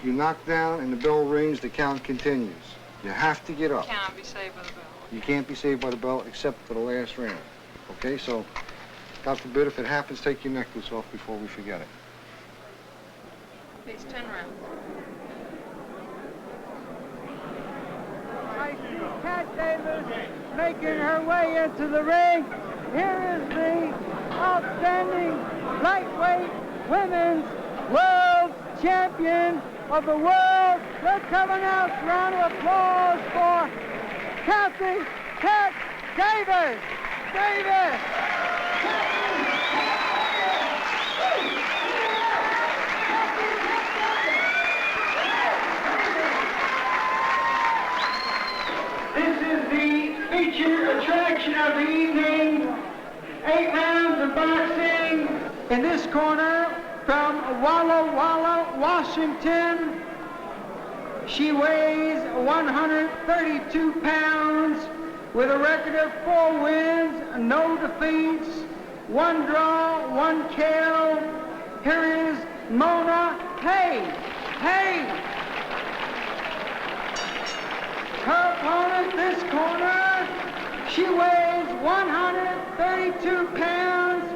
You knock down and the bell rings, the count continues. You have to get up. You cannot be saved by the bell. You can't be saved by the bell except for the last round. Okay, so God forbid if it happens, take your necklace off before we forget it. It's 10 rounds. I see Cat Davis making her way into the ring. Here is the outstanding lightweight women's world champion of the world. Let's have a nice round of applause for Cathy Cat Davis. Davis. This is the featured attraction of the evening. 8 rounds of boxing. In this corner, from Walla Walla, Washington, she weighs 132 pounds with a record of 4 wins, no defeats, 1 draw, 1 KO. Here is Mona Hayes. Hayes. Her opponent this corner, she weighs 132 pounds.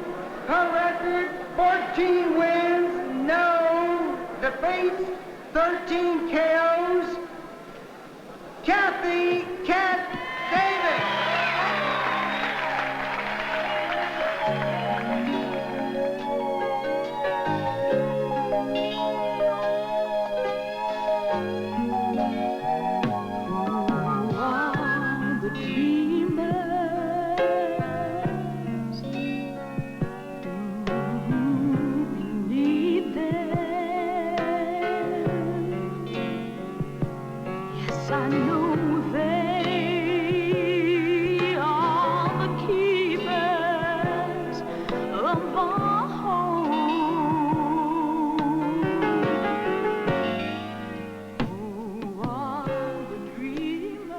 Her record, 14 wins, no defeats, 13 KOs. Cathy Cat Davis. I know they are the keepers of our home. Who are the dreamers?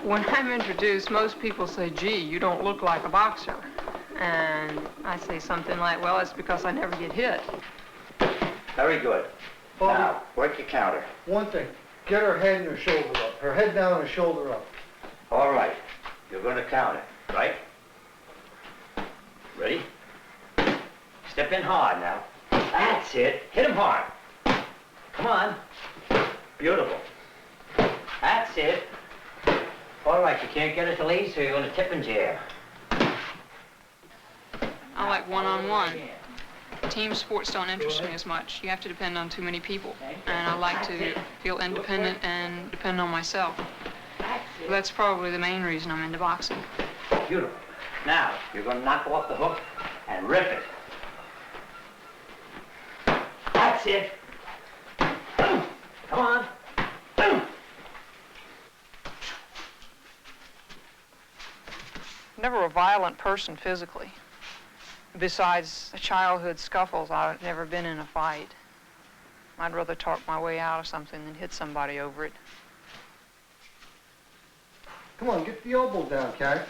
When I'm introduced, most people say, gee, you don't look like a boxer. And I say something like, well, it's because I never get hit. Very good. Bobby, Now, work your counter. one thing, get her head and her shoulder up. Her head down and her shoulder up. All right. You're going to count it, right? Ready? Step in hard now. That's it. Hit him hard. Come on. Beautiful. That's it. All right, you can't get it to lead, so you're going to tip and jab. I like one-on-one. Team sports don't interest me as much. You have to depend on too many people. And I like to feel independent and depend on myself. That's probably the main reason I'm into boxing. Beautiful. Now, you're going to knock off the hook and rip it. That's it. Come on. Never a violent person physically. Besides childhood scuffles, I've never been in a fight. I'd rather talk my way out of something than hit somebody over it. Come on, get the elbow down, Cat.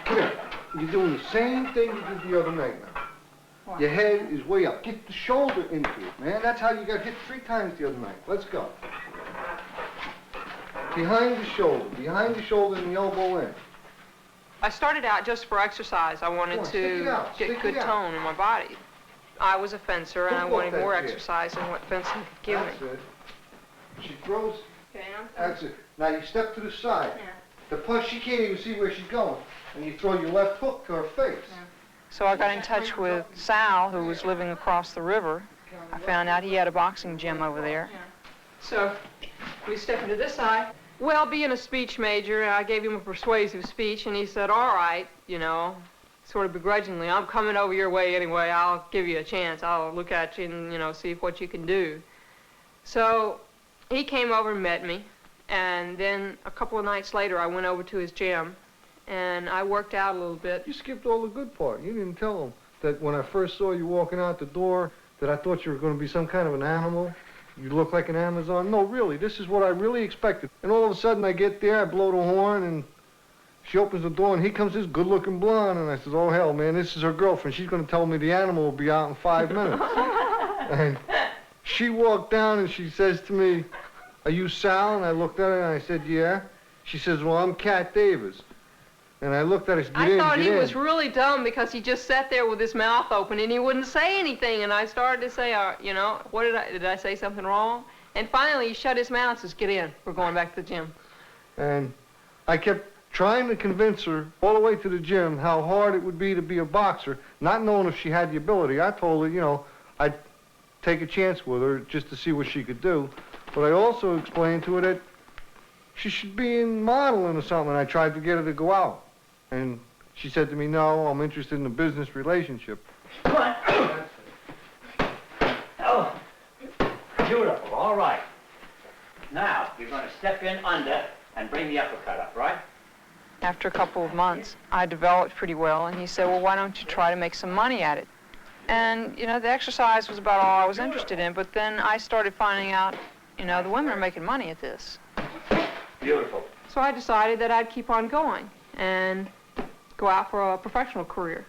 Come here. You're doing the same thing you did the other night now. What? Your head is way up. Get the shoulder into it, man. That's how you got hit 3 times the other night. Let's go. Behind the shoulder and the elbow in. I started out just for exercise. I wanted Come on, stick it to out, get stick good it out. tone in my body. I was a fencer, and I Football wanted more fence, yeah. exercise than what fencing could give That's me. it. She throws. Okay, That's it. Now you step to the side. Yeah. The punch, she can't even see where she's going. And you throw your left hook to her face. Yeah. So I got in touch with Sal, who was living across the river. I found out he had a boxing gym over there. Yeah. So we stepped into this side. Well, being a speech major, I gave him a persuasive speech, and he said, all right, you know, sort of begrudgingly, I'm coming over your way anyway. I'll give you a chance. I'll look at you and, you know, see what you can do. So he came over and met me, And then a couple of nights later, I went over to his gym, and I worked out a little bit. You skipped all the good part. You didn't tell him that when I first saw you walking out the door that I thought you were going to be some kind of an animal. You look like an Amazon. No, really, this is what I really expected. And all of a sudden, I get there, I blow the horn, and she opens the door, and here comes this good-looking blonde. And I said, oh, hell, man, this is her girlfriend. She's going to tell me the animal will be out in 5 minutes. And she walked down, and she says to me, are you Sal? And I looked at her, and I said, yeah. She says, well, I'm Cat Davis. And I looked at her, get in, I thought get he in. was really dumb because he just sat there with his mouth open and he wouldn't say anything. And I started to say, you know, what did I say something wrong? And finally he shut his mouth and says, get in, we're going back to the gym. And I kept trying to convince her all the way to the gym how hard it would be to be a boxer, not knowing if she had the ability. I told her, you know, I'd take a chance with her just to see what she could do. But I also explained to her that she should be in modeling or something. I tried to get her to go out. And she said to me, no, I'm interested in a business relationship. Come on. Oh, beautiful. All right. Now, you're going to step in under and bring the uppercut up, right? After a couple of months, I developed pretty well, and he said, well, why don't you try to make some money at it? And, you know, the exercise was about all I was interested in, but then I started finding out, you know, the women are making money at this. Beautiful. So I decided that I'd keep on going and go out for a professional career.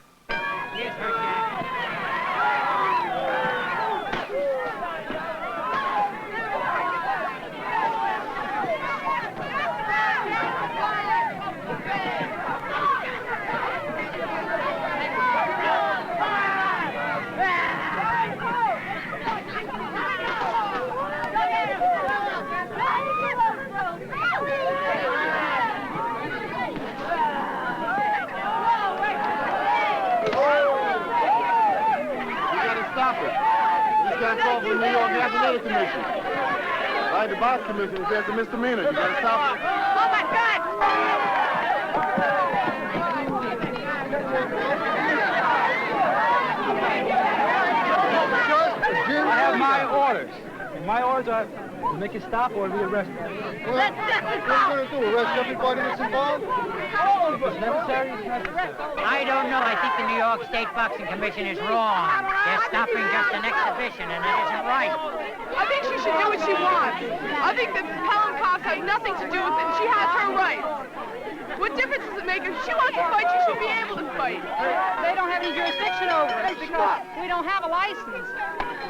The New York Athletic Commission. Like the box commission, it says a misdemeanor. You gotta stop it. Oh my God! I have my orders. And my orders are to make it stop or be arrested. Well, what are you going to do, arrest everybody that's involved? It's necessary, it's necessary. I don't know. I think the New York State Boxing Commission is wrong. They're stopping just an exhibition, and that isn't right. I think she should do what she wants. I think that Helen Cox has nothing to do with it. She has her rights. What difference does it make? If she wants to fight, she should be able to fight. They don't have any jurisdiction over us because we don't have a license.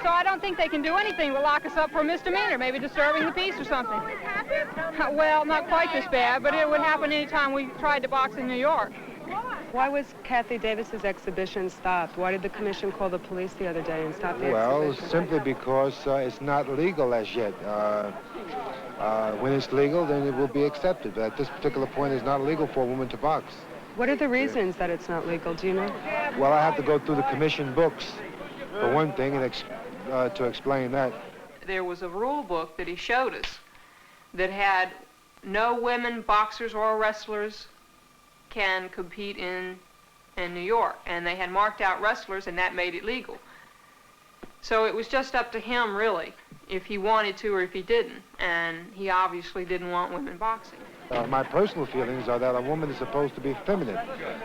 So I don't think they can do anything but lock us up for a misdemeanor, maybe disturbing the peace or something. Well, not quite this bad, but it would happen any time we tried to box in New York. Why was Cathy Davis's exhibition stopped? Why did the commission call the police the other day and stop the exhibition? Simply because it's not legal as yet. When it's legal, then it will be accepted. But at this particular point, it's not legal for a woman to box. What are the reasons that it's not legal? Do you know? Well, I have to go through the commission books, for one thing, and to explain that. There was a rule book that he showed us that had no women boxers or wrestlers can compete in New York, and they had marked out wrestlers, and that made it legal. So it was just up to him, really, if he wanted to or if he didn't, and he obviously didn't want women boxing. My personal feelings are that a woman is supposed to be feminine.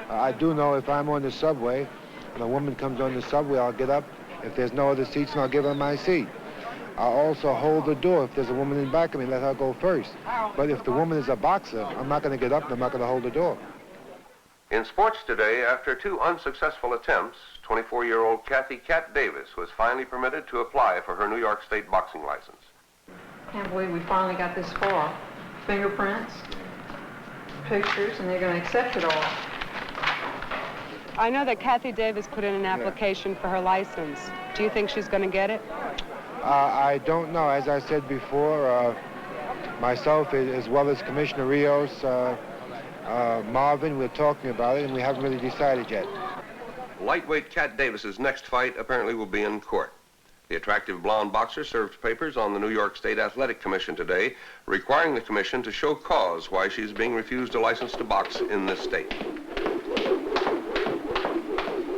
I do know if I'm on the subway and a woman comes on the subway, I'll get up. If there's no other seats, and I'll give her my seat. I'll also hold the door if there's a woman in back of me, let her go first. But if the woman is a boxer, I'm not going to get up and I'm not going to hold the door. In sports today, after 2 unsuccessful attempts, 24-year-old Cathy "Cat" Davis was finally permitted to apply for her New York State boxing license. Can't believe we finally got this far. Fingerprints, pictures, and they're going to accept it all. I know that Cathy Davis put in an application for her license. Do you think she's going to get it? I don't know. As I said before, myself as well as Commissioner Rios, Marvin, we're talking about it, and we haven't really decided yet. Lightweight Cat Davis's next fight apparently will be in court. The attractive blonde boxer served papers on the New York State Athletic Commission today, requiring the commission to show cause why she's being refused a license to box in this state.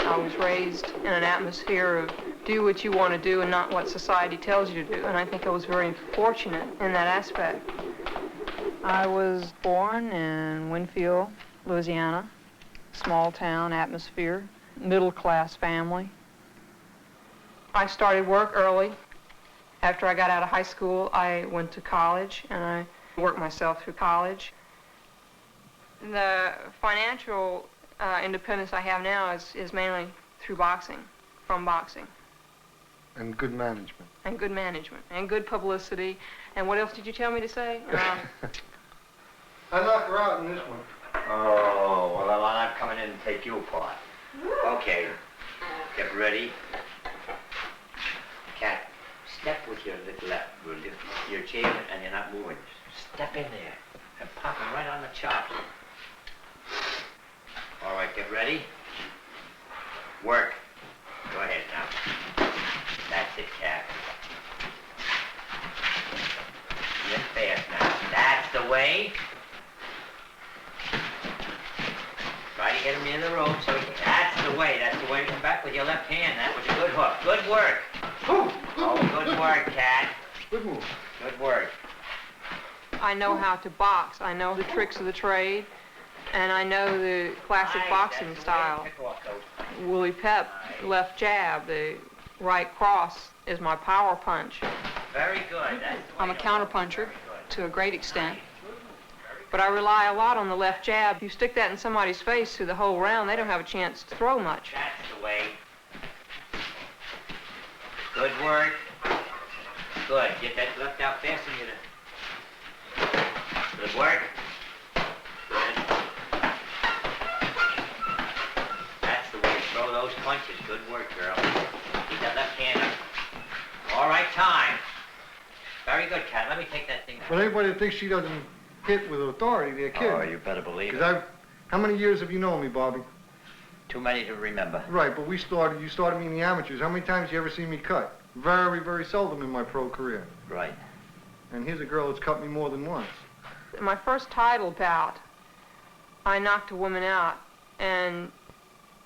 I was raised in an atmosphere of do what you want to do and not what society tells you to do, and I think I was very fortunate in that aspect. I was born in Winfield, Louisiana, small town atmosphere, middle-class family. I started work early. After I got out of high school, I went to college, and I worked myself through college. The financial independence I have now is mainly through boxing, from boxing. And good management. And good management, and good publicity. And what else did you tell me to say? I knocked her out in this one. Oh, well, then I'm coming in and take you apart. Okay, get ready. Cat, step with your left, will you? You're achieving and you're not moving. Step in there and pop him right on the chops. All right, get ready. Work. Go ahead now. That's it, Cat. In fast now. That's the way. Try to get him in the rope so he can... That's the way. That's the way. Come back with your left hand. That was a good hook. Good work. Oh, good work, Cat. Good move. Good work. I know how to box. I know the tricks of the trade, and I know the classic boxing style. Woolly pep, left jab, the right cross is my power punch. Very good. I'm a counterpuncher to a great extent, but I rely a lot on the left jab. If you stick that in somebody's face through the whole round, they don't have a chance to throw much. That's the way. Good work. Good. Get that left out fast and get it. Good work. Good. That's the way to throw those punches. Good work, girl. Keep that left hand up. All right, time. Very good, Cat. Let me take that thing. But anybody that thinks she doesn't hit with authority, they're kidding. Oh, you better believe it. How many years have you known me, Bobby? Too many to remember. Right, but you started me in the amateurs. How many times you ever seen me cut? Very, very seldom in my pro career. Right. And here's a girl that's cut me more than once. In my first title bout, I knocked a woman out, and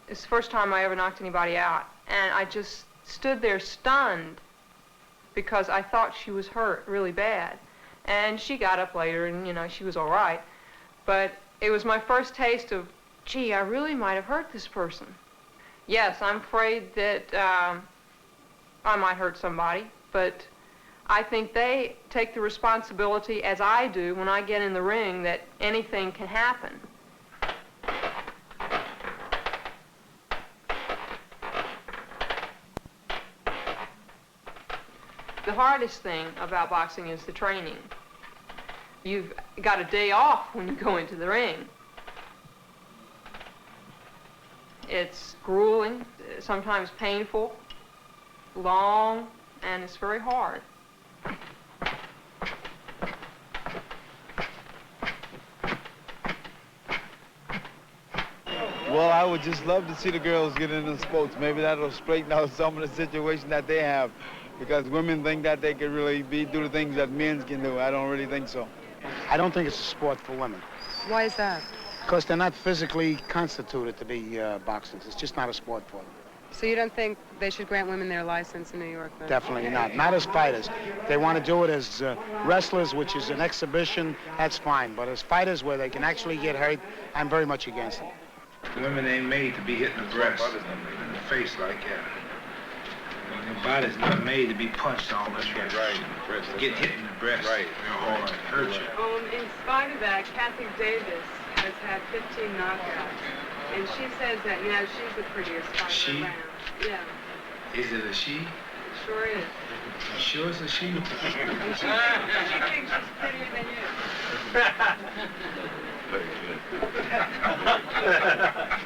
it's the first time I ever knocked anybody out. And I just stood there stunned because I thought she was hurt really bad. And she got up later, and, you know, she was all right. But it was my first taste of, gee, I really might have hurt this person. Yes, I'm afraid that I might hurt somebody, but I think they take the responsibility, as I do when I get in the ring, that anything can happen. The hardest thing about boxing is the training. You've got a day off when you go into the ring. It's grueling, sometimes painful, long, and it's very hard. Well, I would just love to see the girls get into sports. Maybe that'll straighten out some of the situation that they have. Because women think that they can really do the things that men can do. I don't really think so. I don't think it's a sport for women. Why is that? Because they're not physically constituted to be boxers. It's just not a sport for them. So you don't think they should grant women their license in New York, then? Definitely not. Not as fighters. They want to do it as wrestlers, which is an exhibition, that's fine. But as fighters where they can actually get hurt, I'm very much against it. Women ain't made to be hit in the breast, in the face like that. Their body's not made to be punched on. That's right. Get hit in the breast. Right. Or it hurt you. In spite of that, Cathy Davis has had 15 knockouts. And she says that now she's the prettiest fighter around. Yeah. Is it a she? Sure is. You sure it's a she? And she thinks she's prettier than you. Very good.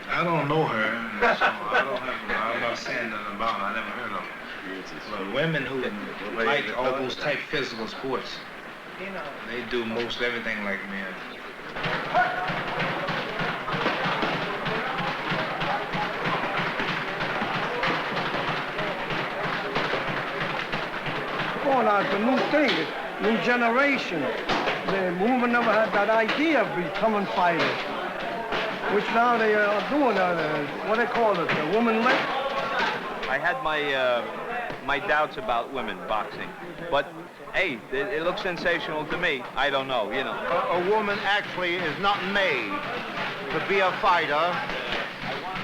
I don't know her, so I'm not saying nothing about her. I never heard of her. But women who like all those type physical sports, they do most everything like men. Going on, it's a new thing, it's new generation. The women never had that idea of becoming fighters, which now they are doing, what they call it, the woman lick. I had my my doubts about women boxing. But, hey, it looks sensational to me. I don't know, you know. A woman actually is not made to be a fighter,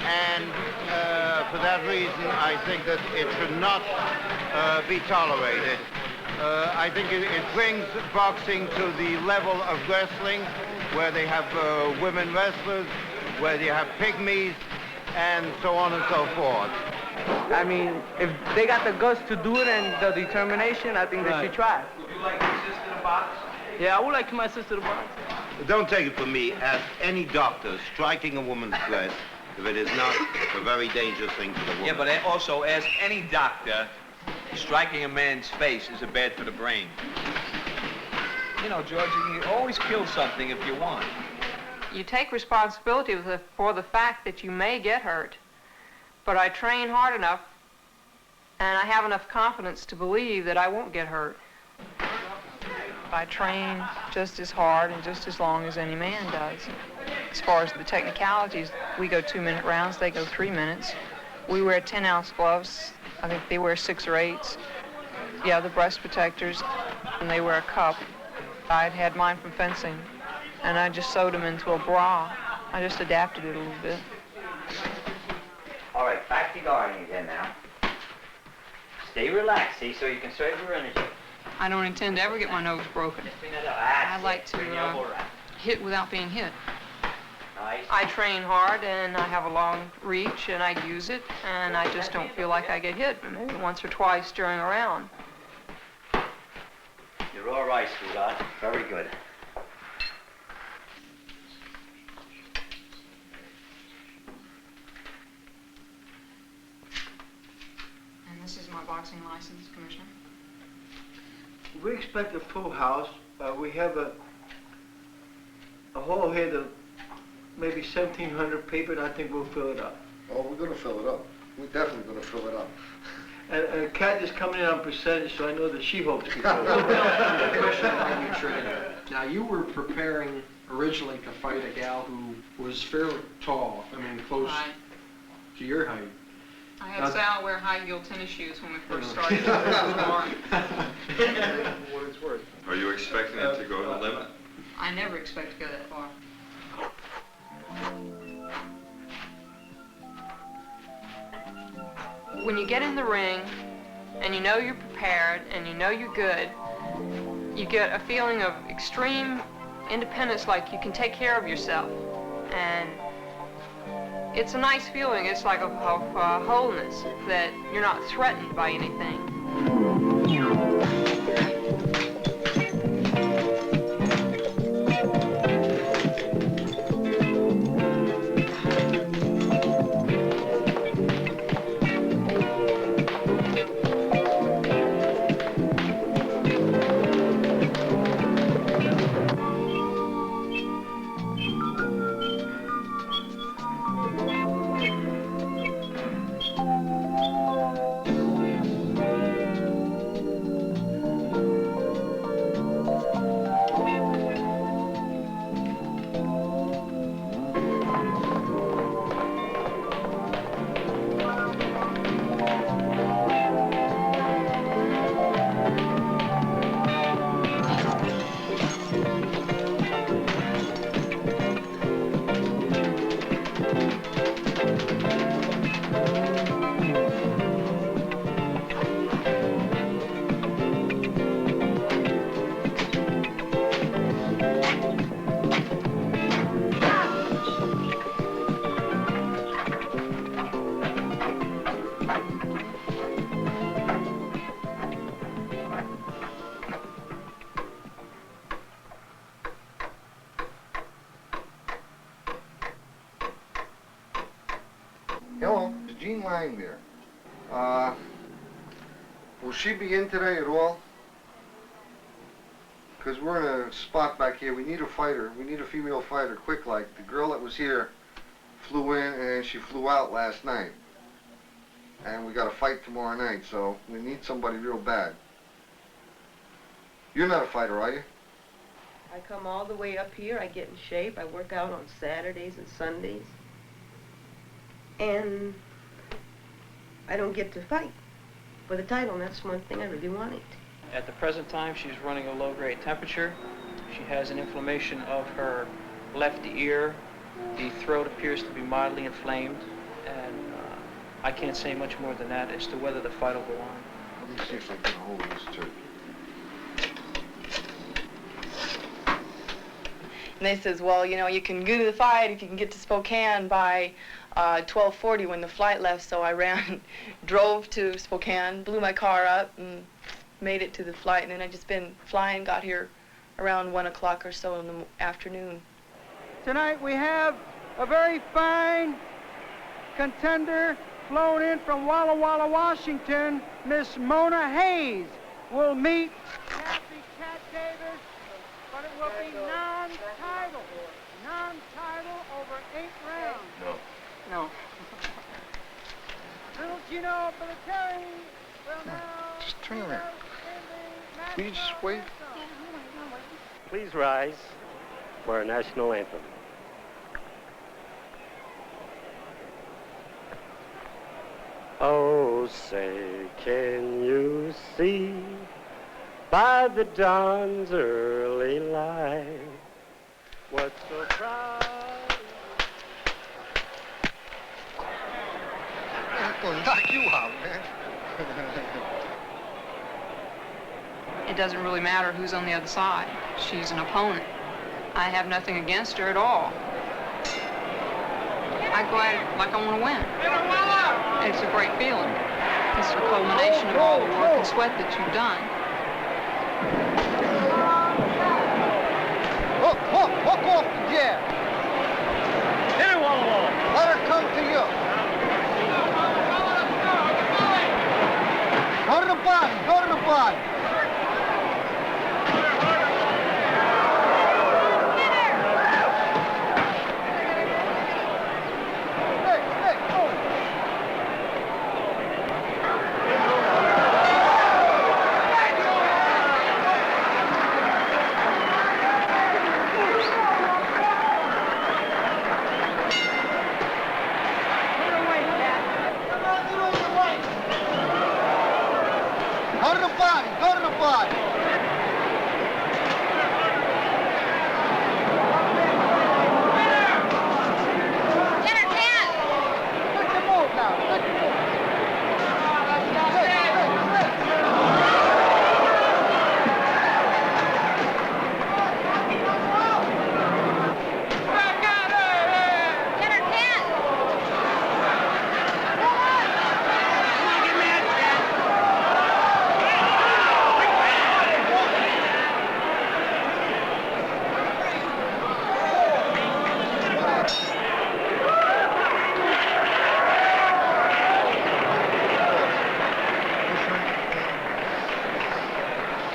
and for that reason, I think that it should not be tolerated. I think it brings boxing to the level of wrestling, where they have women wrestlers, where they have pygmies, and so on and so forth. I mean, if they got the guts to do it and the determination, I think they should try. Would you like your sister to box? Yeah, I would like my sister to box. Don't take it from me, as any doctor, striking a woman's breast, if it is not a very dangerous thing for the woman. Yeah, but also, as any doctor, striking a man's face is bad for the brain. You know, George, you can always kill something if you want. You take responsibility for the fact that you may get hurt. But I train hard enough, and I have enough confidence to believe that I won't get hurt. I train just as hard and just as long as any man does. As far as the technicalities, we go 2-minute rounds, they go 3 minutes. We wear 10-ounce gloves. I think they wear 6 or 8s. Yeah, the breast protectors, and they wear a cup. I'd had mine from fencing, and I just sewed them into a bra. I just adapted it a little bit. All right, back to guarding again now. Stay relaxed, see, so you conserve your energy. I don't intend to ever get my nose broken. I like to hit without being hit. Nice. I train hard, and I have a long reach, and I use it, and I just don't feel like I get hit, maybe once or twice during a round. You're all right, sweetheart. Very good. And this is my boxing license, Commissioner. We expect a full house. We have a hall here that maybe 1,700 people, and I think we'll fill it up. Oh, we're gonna fill it up. We're definitely gonna fill it up. And Cat is coming in on percentage, so I know that she hopes to fill it A up. question about your training. Now, you were preparing originally to fight a gal who was fairly tall, I mean, close to your height. I had Sal wear high-heel tennis shoes when we first started. What it's worth. Are you expecting it to go to the limit? I never expect to go that far. When you get in the ring, and you know you're prepared, and you know you're good, you get a feeling of extreme independence, like you can take care of yourself. And it's a nice feeling. It's like a wholeness, that you're not threatened by anything. Hello, is Jean lying there? Will she be in today at all? Because we're in a spot back here. We need a fighter. We need a female fighter, quick like. The girl that was here flew in and she flew out last night. And we got a fight tomorrow night, so we need somebody real bad. You're not a fighter, are you? I come all the way up here. I get in shape. I work out on Saturdays and Sundays. And I don't get to fight. for the title, and that's one thing I really wanted. At the present time, she's running a low-grade temperature. She has an inflammation of her left ear. The throat appears to be mildly inflamed, and I can't say much more than that as to whether the fight will go on. Let me see if I can hold this turkey. And they says, well, you know, you can go to the fight if you can get to Spokane by 12:40 when the flight left. So I ran, drove to Spokane, blew my car up, and made it to the flight. And then I just been flying, got here around 1 o'clock or so in the afternoon. Tonight we have a very fine contender flown in from Walla Walla, Washington. Miss Mona Hayes will meet Cathy Cat Davis, but it will be non-title. Non-title over 8 rounds. No. Little Gino Military will now... Just turn around. Will you just wait? Please rise for our national anthem. Oh, say, can you see by the dawn's early light what so proud? I'm gonna knock you out, man. It doesn't really matter who's on the other side. She's an opponent. I have nothing against her at all. I go at it like I want to win. It's a great feeling. It's the culmination of all the work and sweat that you've done. Hook off the jab. Hit it, Walla Walla. Let her come to you. Go to the body, go to the body.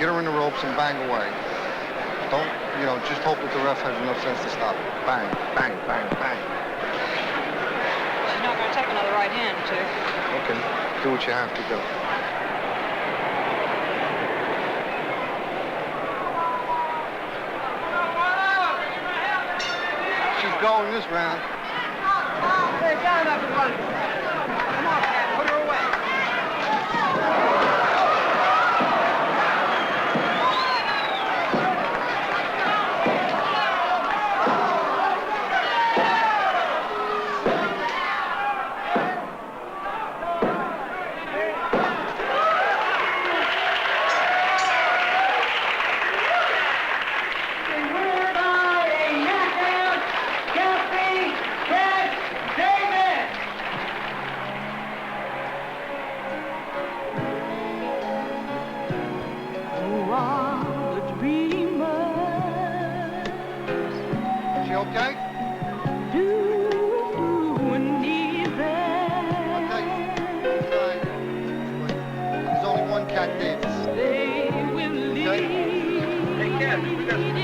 Get her in the ropes and bang away. Don't, just hope that the ref has enough sense to stop it. Bang, bang, bang, bang. She's not going to take another right hand, too. Okay, do what you have to do. She's going this round. Hey, down, everybody. Come on, Cat, put her away. Okay? There's only one Cat Davis. Okay? Hey, Cathy, we got some